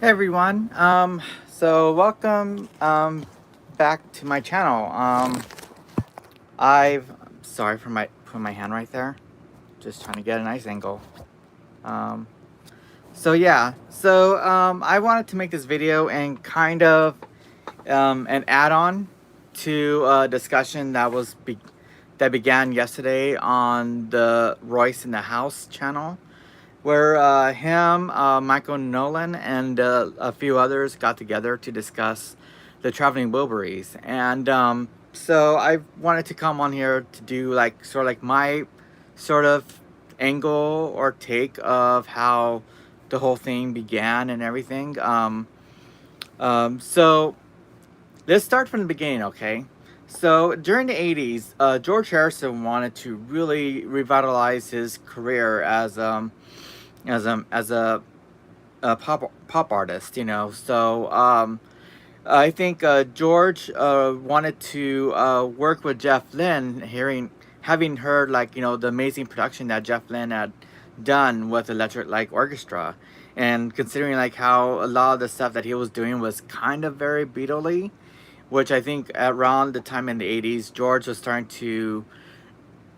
Hey everyone. So welcome back to my channel. I've sorry for my putting my hand right there. Just trying to get a nice angle. Um, I wanted to make this video and kind of an add-on to a discussion that began yesterday on the Royce in the House channel, where Michael Nolan, and a few others got together to discuss the traveling Wilburys. And so I wanted to come on here to do like sort of like my sort of angle or take of how the whole thing began and everything. So let's start from the beginning, okay? So during the 80s, George Harrison wanted to really revitalize his career as a pop artist, you know. I think George wanted to work with Jeff Lynne, having heard like the amazing production that Jeff Lynne had done with Electric Light Orchestra, and considering like how a lot of the stuff that he was doing was kind of very Beatlesy, which I think around the time in the 80s, George was starting to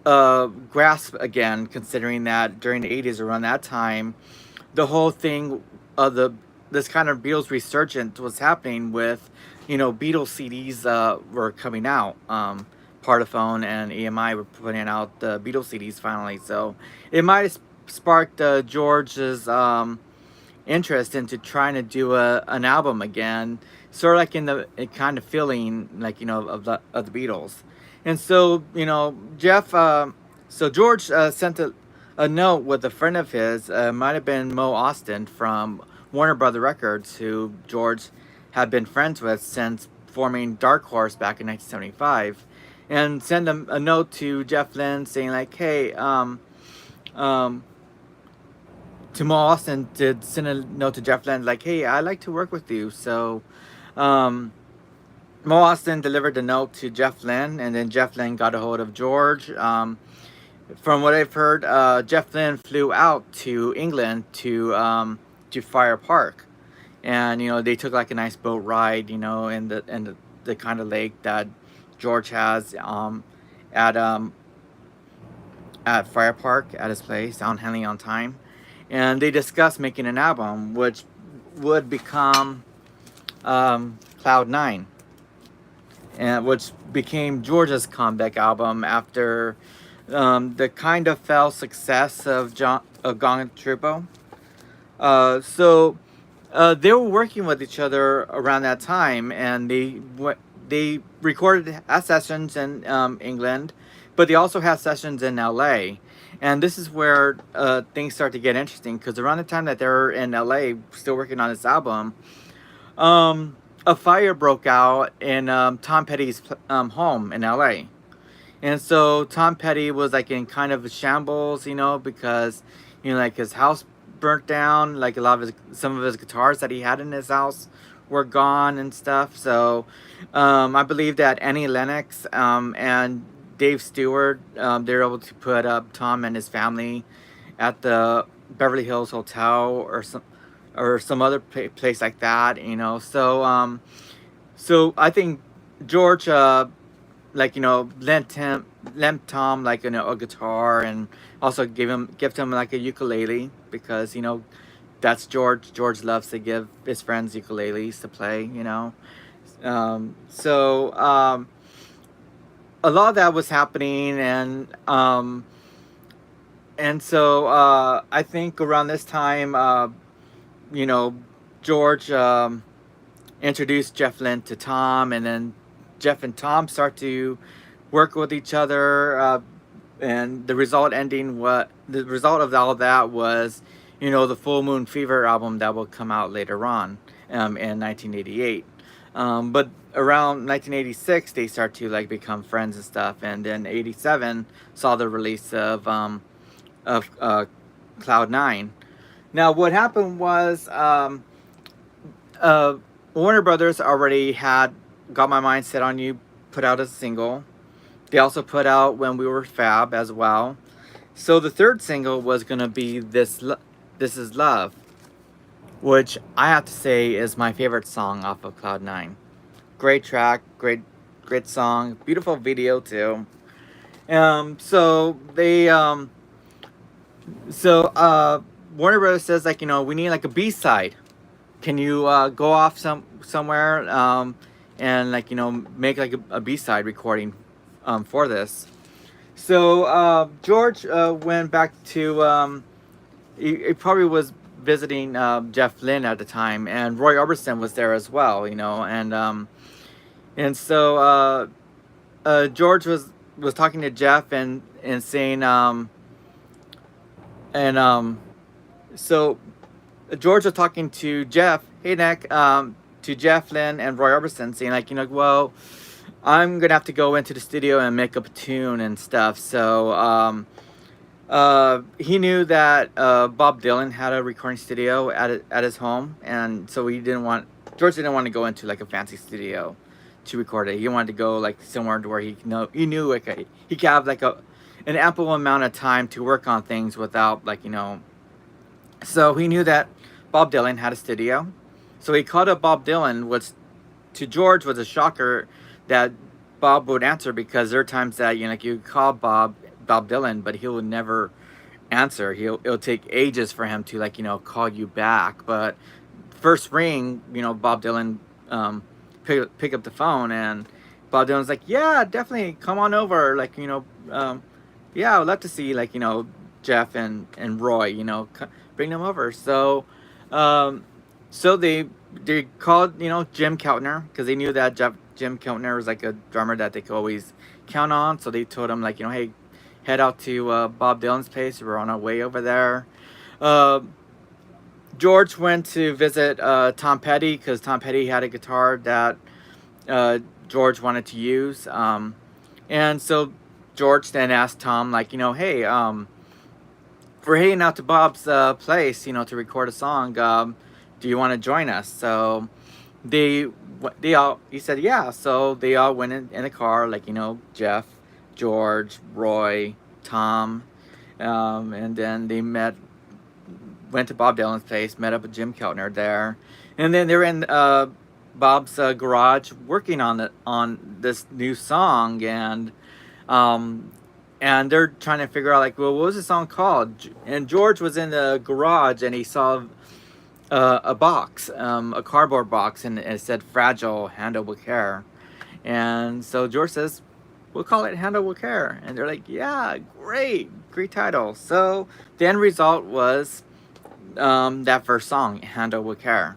grasp again, considering that during the 80s, around that time, the whole thing of this kind of Beatles resurgence was happening with, Beatles CDs were coming out. Parlophone and EMI were putting out the Beatles CDs finally, so it might have sparked George's interest into trying to do an album again, sort of like in the kind of feeling like of the Beatles. And so George sent a note with a friend of his, might have been Mo Austin from Warner Brother Records, who George had been friends with since forming Dark Horse back in 1975, and send him a note to Jeff Lynne saying like, hey, um, to Mo Austin to send a note to Jeff Lynne like, hey, I'd like to work with you. So um, Mo Austin delivered the note to Jeff Lynne, and then Jeff Lynne got a hold of George. From what I've heard, Jeff Lynne flew out to England to Fire Park, and they took like a nice boat ride, in the kind of lake that George has at at Fire Park at his place on Henley on Time, and they discussed making an album which would become Cloud Nine, and which became George's comeback album after the kind of fell success of Gong and Tripo. They were working with each other around that time, and they recorded sessions in England, but they also had sessions in LA. And this is where things start to get interesting, because around the time that they were in LA, still working on this album, a fire broke out in Tom Petty's home in LA. And so Tom Petty was like in kind of a shambles, because like his house burnt down, like some of his guitars that he had in his house were gone and stuff. So I believe that Annie Lennox and Dave Stewart, they were able to put up Tom and his family at the Beverly Hills Hotel or some other place like that, So I think George lent Tom like a guitar, and also gift him like a ukulele, because that's George. George loves to give his friends ukuleles to play. Um, so um, a lot of that was happening, and I think around this time, you know, George introduced Jeff Lynne to Tom, and then Jeff and Tom start to work with each other, and the result of all that was, the Full Moon Fever album that will come out later on, in 1988. But around 1986, they start to like become friends and stuff, and then 87 saw the release of Cloud Nine. Now, what happened was, uh, Warner Brothers already had Got My Mind Set on You put out as a single. They also put out When We Were Fab as well. So the third single was gonna be This Is Love, which I have to say is my favorite song off of Cloud Nine. Great track, great song, beautiful video too. So they so Warner Brothers says like we need like a B side. Can you go off somewhere and like make like a B side recording for this? So George went back to he probably was visiting Jeff Lynne at the time, and Roy Orbison was there as well, and so George was talking to Jeff and saying and so George was talking to Jeff, hey Nick, to Jeff Lynne and Roy Orbison, saying like well, I'm gonna have to go into the studio and make up a tune and stuff. So he knew that Bob Dylan had a recording studio at his home, and so George didn't want to go into like a fancy studio to record it. He wanted to go like somewhere to where he knew like he could have like an ample amount of time to work on things without like So he knew that Bob Dylan had a studio, so he called up Bob Dylan, which to George was a shocker that Bob would answer, because there are times that like you call Bob Dylan, but he will never answer. It'll take ages for him to like call you back. But first ring, Bob Dylan pick up the phone, and Bob Dylan's like, yeah, definitely come on over. Like yeah, I'd love to see like Jeff and Roy. Bring them over. So so they called Jim Keltner, because they knew that Jim Keltner was like a drummer that they could always count on. So they told him like hey, head out to Bob Dylan's place. We're on our way over there. George went to visit Tom Petty, because Tom Petty had a guitar that George wanted to use. And so George then asked Tom like hey, we're heading out to Bob's place to record a song. Do you want to join us? So he said yeah. So they all went in a car, like Jeff, George, Roy, Tom, and then they went to Bob Dylan's place, met up with Jim Keltner there, and then they were in Bob's garage working on this new song, and they're trying to figure out like, well, what was the song called? And George was in the garage and he saw a box, a cardboard box, and it said "Fragile, Handle with Care." And so George says, we'll call it "Handle with Care." And they're like, yeah, great title. So the end result was that first song, "Handle with Care."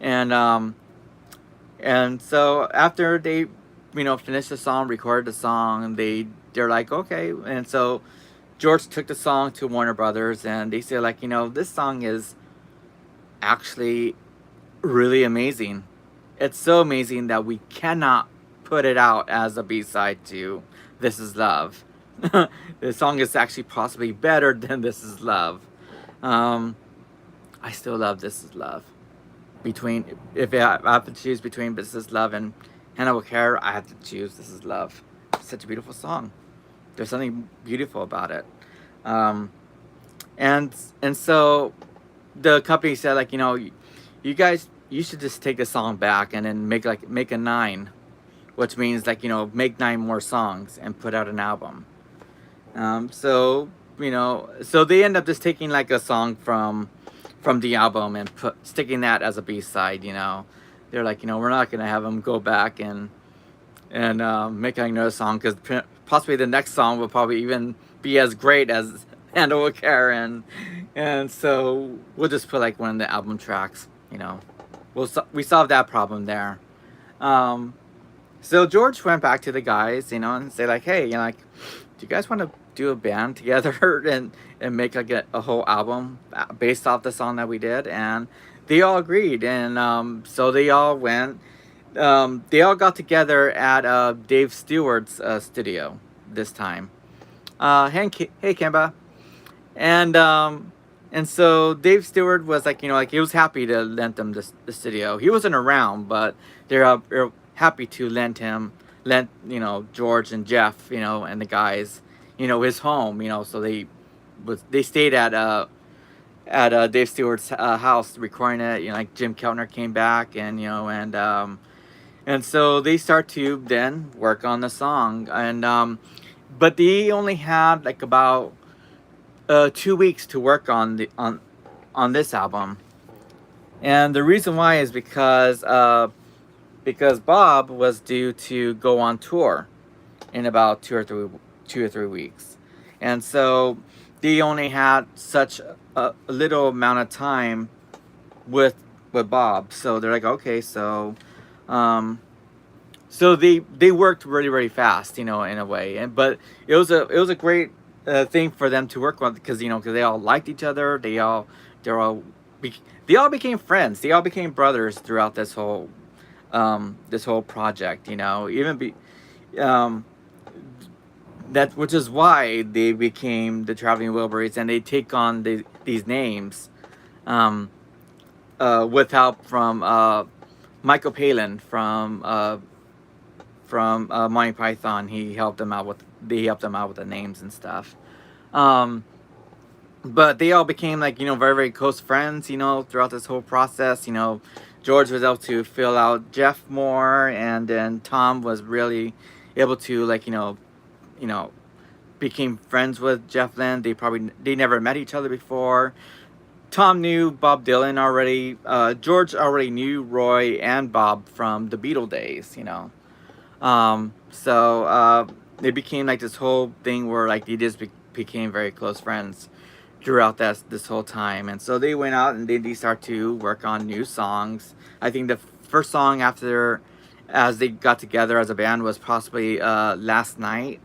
And so after they finished the song, recorded the song, they're like, okay. And so George took the song to Warner Brothers, and they said like this song is actually really amazing. It's so amazing that we cannot put it out as a B-side to "This Is Love." The song is actually possibly better than "This Is Love." I still love "This Is Love." If I have to choose between "This Is Love" and "Hannah Will Care," I have to choose "This Is Love." It's such a beautiful song. There's something beautiful about it. And so the company said like you guys, you should just take the song back and then make a 9, which means like make 9 more songs and put out an album. So so they end up just taking like a song from the album and sticking that as a B-side. They're like we're not gonna have them go back and make another song, because possibly the next song will probably even be as great as "Handle with Care," and so we'll just put like one of the album tracks. We solved that problem there. So George went back to the guys, and say like, hey, like, do you guys want to do a band together and make like a whole album based off the song that we did? And they all agreed, and so they all went. They all got together at Dave Stewart's studio this time. Hey Kemba. And so Dave Stewart was like, he was happy to lend them the studio. He wasn't around, but they're happy to lend George and Jeff, and the guys, his home, so they stayed at at Dave Stewart's house recording it. You know, like Jim Keltner came back, and and so they start to then work on the song, and but they only had like about 2 weeks to work on on this album, and the reason why is because Bob was due to go on tour in about 2 or 3 weeks, and so they only had such a little amount of time with Bob. So they're like, okay, um, so they worked really really fast, in a way, and but it was a great thing for them to work on because because they all liked each other. They're all be, they all became friends. They all became brothers throughout this whole project. Even be um, that which is why they became the Traveling Wilburys, and they take on these names um, with help from Michael Palin from Monty Python. They helped them out with the names and stuff. Um, but they all became like very very close friends. Throughout this whole process. George was able to fill out Jeff more, and then Tom was really able to like you know became friends with Jeff Lynne. They never met each other before. Tom knew Bob Dylan already. George already knew Roy and Bob from the Beatle days. So it became like this whole thing where like they just became very close friends throughout this whole time. And so they went out and they start to work on new songs. I think the first song after as they got together as a band was possibly Last Night.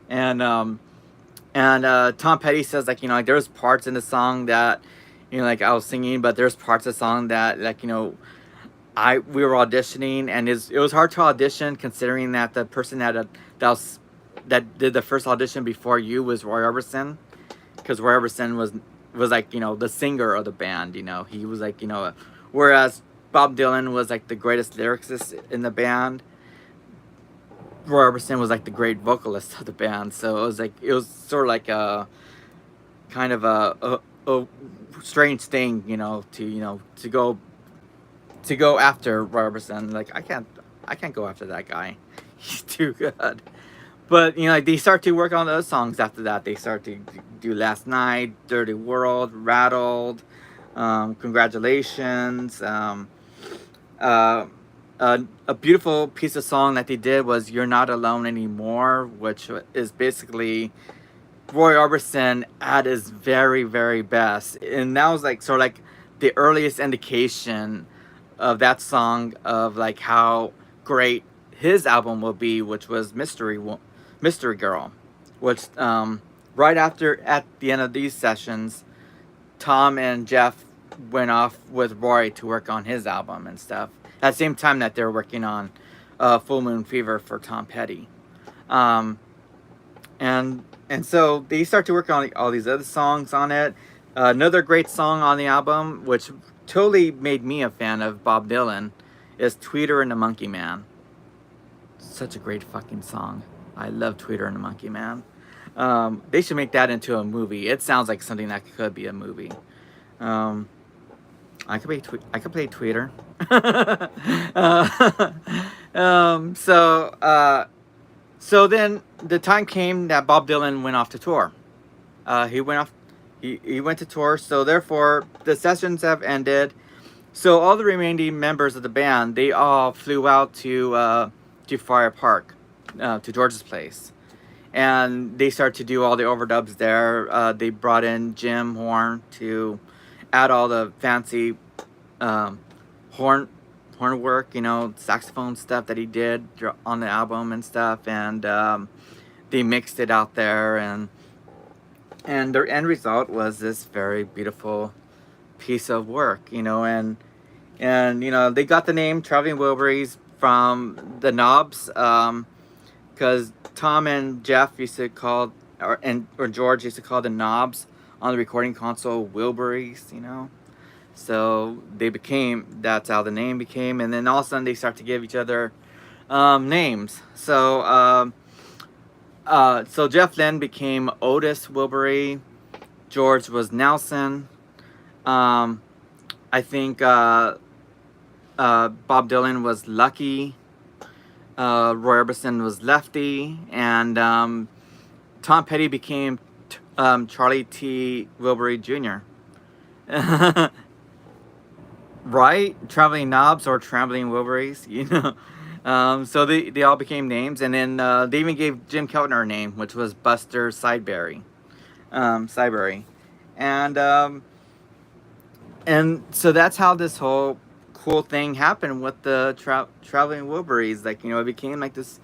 And Tom Petty says like there's parts in the song that like I was singing, but there's parts of the song that like we were auditioning, and it was hard to audition considering that the person that did the first audition before you was Roy Orbison, because Roy Orbison was like the singer of the band. He was like whereas Bob Dylan was like the greatest lyricist in the band. Roy Orbison was like the great vocalist of the band. So it was sort of like a kind of a strange thing, to go after Roy Orbison. Like I can't go after that guy. He's too good. But like they start to work on those songs after that. They start to do Last Night, Dirty World, Rattled, Congratulations. A beautiful piece of song that they did was You're Not Alone Anymore, which is basically Roy Orbison at his very, very best. And that was like sort of like the earliest indication of that song of like how great his album will be, which was Mystery Girl, which right after at the end of these sessions, Tom and Jeff went off with Roy to work on his album and stuff. At the same time that they were working on Full Moon Fever for Tom Petty. Um, and so they start to work on all these other songs on it. Another great song on the album, which totally made me a fan of Bob Dylan, is Tweeter and the Monkey Man. Such a great fucking song. I love Tweeter and the Monkey Man. They should make that into a movie. It sounds like something that could be a movie. I could play Tweeter. So then the time came that Bob Dylan went off to tour. He went to tour. So therefore the sessions have ended. So all the remaining members of the band, they all flew out to Friar Park, to George's place, and they started to do all the overdubs there. They brought in Jim Horn to add all the fancy horn work, saxophone stuff that he did on the album and stuff, and they mixed it out there, and the end result was this very beautiful piece of work, and they got the name Traveling Wilburys from the knobs, because Tom and Jeff used to call, or George used to call the knobs on the recording console Wilburys, So that's how the name became. And then all of a sudden they start to give each other names. So Jeff then became Otis Wilbury. George was Nelson. Um, I think Bob Dylan was Lucky, Roy Orbison was Lefty, and Tom Petty became Charlie T. Wilbury Jr. Right? Traveling Knobs or Traveling Wilburys, you know. So they all became names, and then they even gave Jim Keltner a name, which was Buster Sideberry. Sideberry. And and so that's how this whole cool thing happened with the Traveling Wilburys. Like, you know, it became like this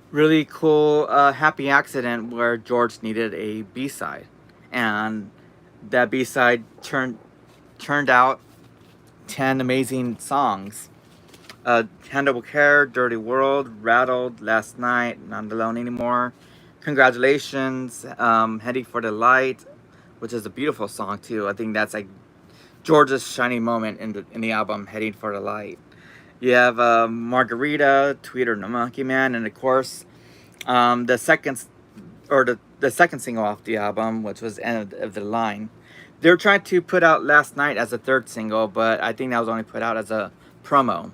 really cool happy accident where George needed a B-side. And that B-side turned out 10 amazing songs. Handle with Care, Dirty World, Rattled, Last Night, Not Alone Anymore, Congratulations, Heading for the Light, which is a beautiful song too. I think that's like George's shining moment in the album, Heading for the Light. You have Margarita, Tweeter and the Monkey Man, and of course the second or the second single off the album, which was End of the Line. They were trying to put out Last Night as a third single, but I think that was only put out as a promo.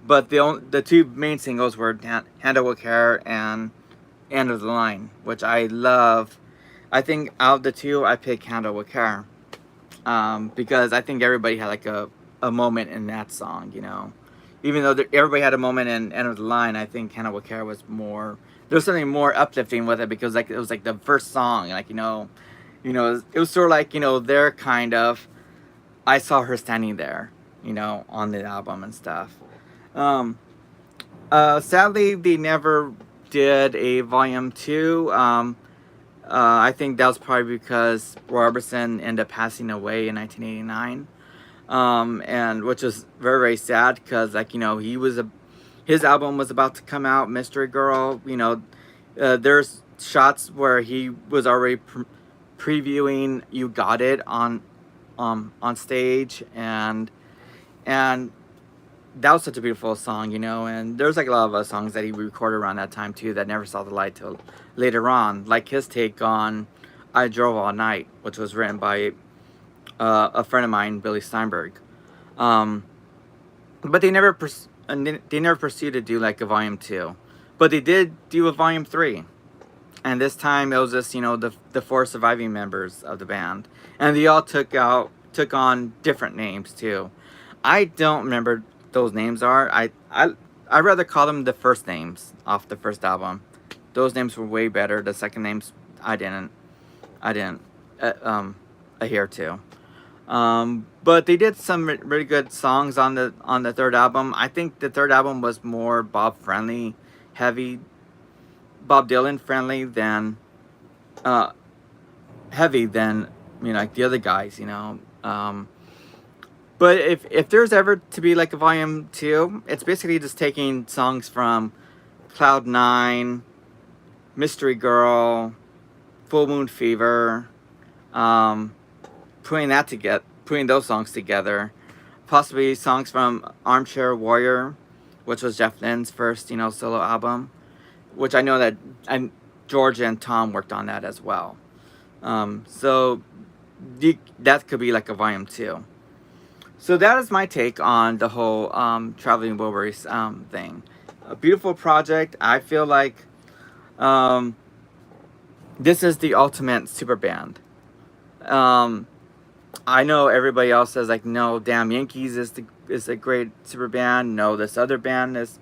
But the two main singles were Handle with Care and End of the Line, which I love. I think out of the two, I pick Handle with Care, because I think everybody had like a moment in that song, you know. Even though everybody had a moment in End of the Line, I think Handle with Care was more. There's something more uplifting with it because like it was like the first song, like it was sort of like their kind of. I saw her standing there, on the album and stuff. Um, Sadly, they never did a volume two. I think that was probably because Roy Orbison ended up passing away in 1989, and which was very very sad because his album was about to come out, Mystery Girl. There's shots where he was already previewing "You Got It" on stage, and that was such a beautiful song, and there's like a lot of other songs that he recorded around that time too that never saw the light till later on, like his take on "I Drove All Night," which was written by a friend of mine, Billy Steinberg. Um, but they never pursued to do like a volume two, but they did do a volume three, and this time it was just the four surviving members of the band, and they all took on different names too. I don't remember those names are. I rather call them the first names off the first album. Those names were way better. The second names I didn't adhere to. But they did some really good songs on the third album. I think the third album was more heavy, Bob Dylan friendly than heavy than like the other guys. But if there's ever to be like a volume two, it's basically just taking songs from Cloud Nine, Mystery Girl, Full Moon Fever, putting those songs together, possibly songs from Armchair Warrior, which was Jeff Lynne's first solo album, which I know that George and Tom worked on that as well. So that could be like a volume two. So that is my take on the whole Traveling Wilburys thing. A beautiful project. I feel like this is the ultimate super band. I know everybody else says like, no, Damn Yankees is a great super band. No, this other band is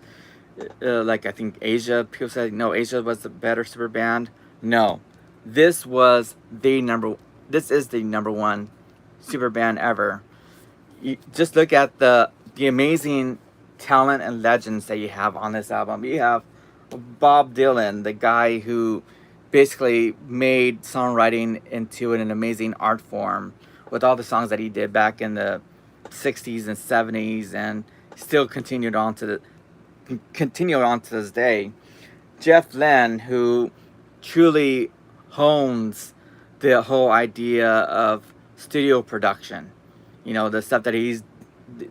like I think Asia. People say no, Asia was the better super band. No, this is the number one super band ever. You just look at the amazing talent and legends that you have on this album. You have Bob Dylan, the guy who basically made songwriting into an amazing art form with all the songs that he did back in the 60s and 70s and still continued on to this day. Jeff Lynne, who truly hones the whole idea of studio production. The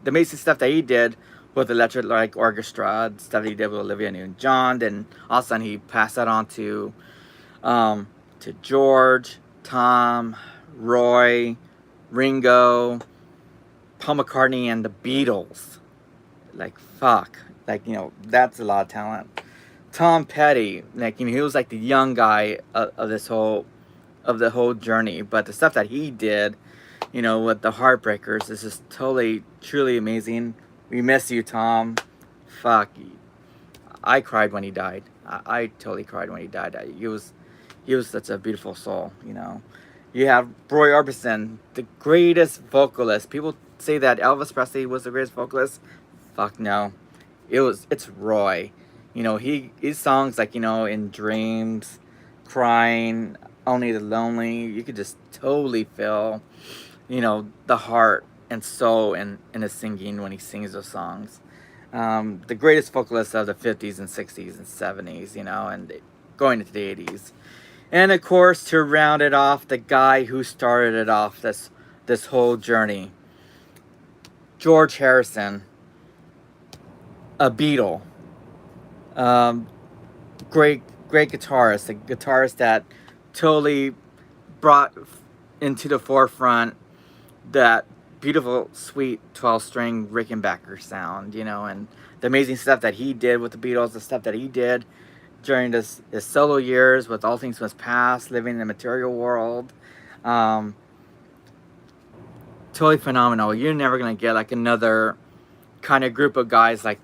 amazing stuff that he did with Electric Light Orchestra, stuff that he did with Olivia Newton-John, and all of a sudden he passed that on to George, Tom, Roy, Ringo, Paul McCartney, and the Beatles. Like, fuck. Like, that's a lot of talent. Tom Petty, like, he was like the young guy of the whole journey. But the stuff that he did, with the Heartbreakers is just totally, truly amazing. We miss you, Tom. Fuck. I cried when he died. I totally cried when he died. He was such a beautiful soul, You have Roy Orbison, the greatest vocalist. People say that Elvis Presley was the greatest vocalist. Fuck no. It's Roy. His songs like, In Dreams, Crying, Only the Lonely, you could just totally feel, the heart and soul in his singing when he sings those songs. The greatest vocalist of the 50s and 60s and 70s, and going into the 80s. And of course, to round it off, the guy who started it off, this whole journey, George Harrison, a Beatle. Great guitarist, a guitarist that totally brought into the forefront that beautiful, sweet 12-string Rickenbacker sound, and the amazing stuff that he did with the Beatles, the stuff that he did during his solo years with All Things Must Pass, Living in the Material World. Totally phenomenal. You're never going to get like another kind of group of guys like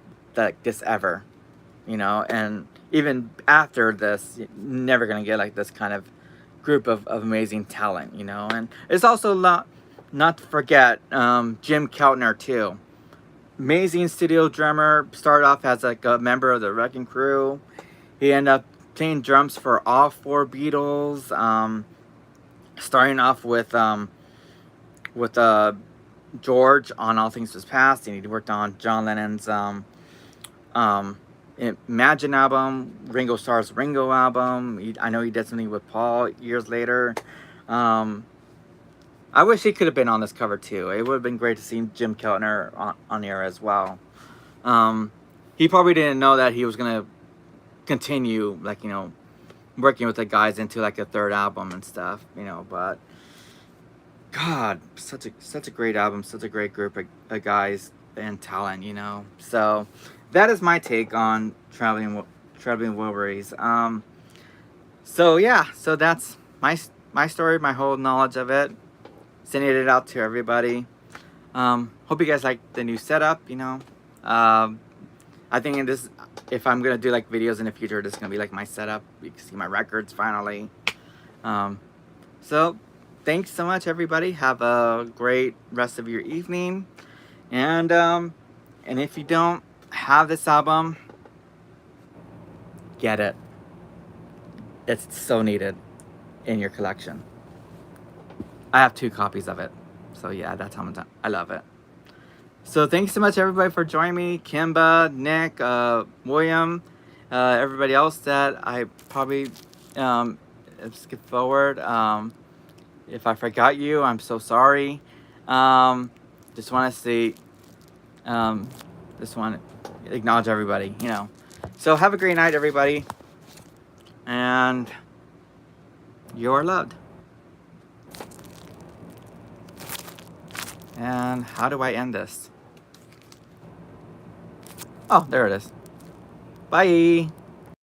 this ever, and even after this, you're never going to get like this kind of group of amazing talent, and it's also not to forget Jim Keltner too. Amazing studio drummer, started off as like a member of the Wrecking Crew. He ended up playing drums for all 4 Beatles, starting off with George on All Things Must Pass, and he worked on John Lennon's Imagine album, Ringo Starr's Ringo album. I know he did something with Paul years later. I wish he could have been on this cover too. It would have been great to see Jim Keltner on here as well. He probably didn't know that he was going to continue, like, working with the guys into like a 3rd album and stuff, but God, such a great album, such a great group of guys and talent, So that is my take on traveling Wilburys. So yeah, so that's my story, my whole knowledge of it. Sending it out to everybody. Hope you guys like the new setup. I think if I'm gonna do like videos in the future, this is gonna be like my setup. You can see my records finally. So thanks so much, everybody. Have a great rest of your evening. And if you don't have this album, get it. It's so needed in your collection. I have 2 copies of it. So yeah, that's how much I love it. So thanks so much, everybody, for joining me. Kimba, Nick, William, everybody else that I probably skipped forward. If I forgot you, I'm so sorry. Just want to say, just want to acknowledge everybody, So have a great night, everybody. And you're loved. And how do I end this? Oh, there it is. Bye.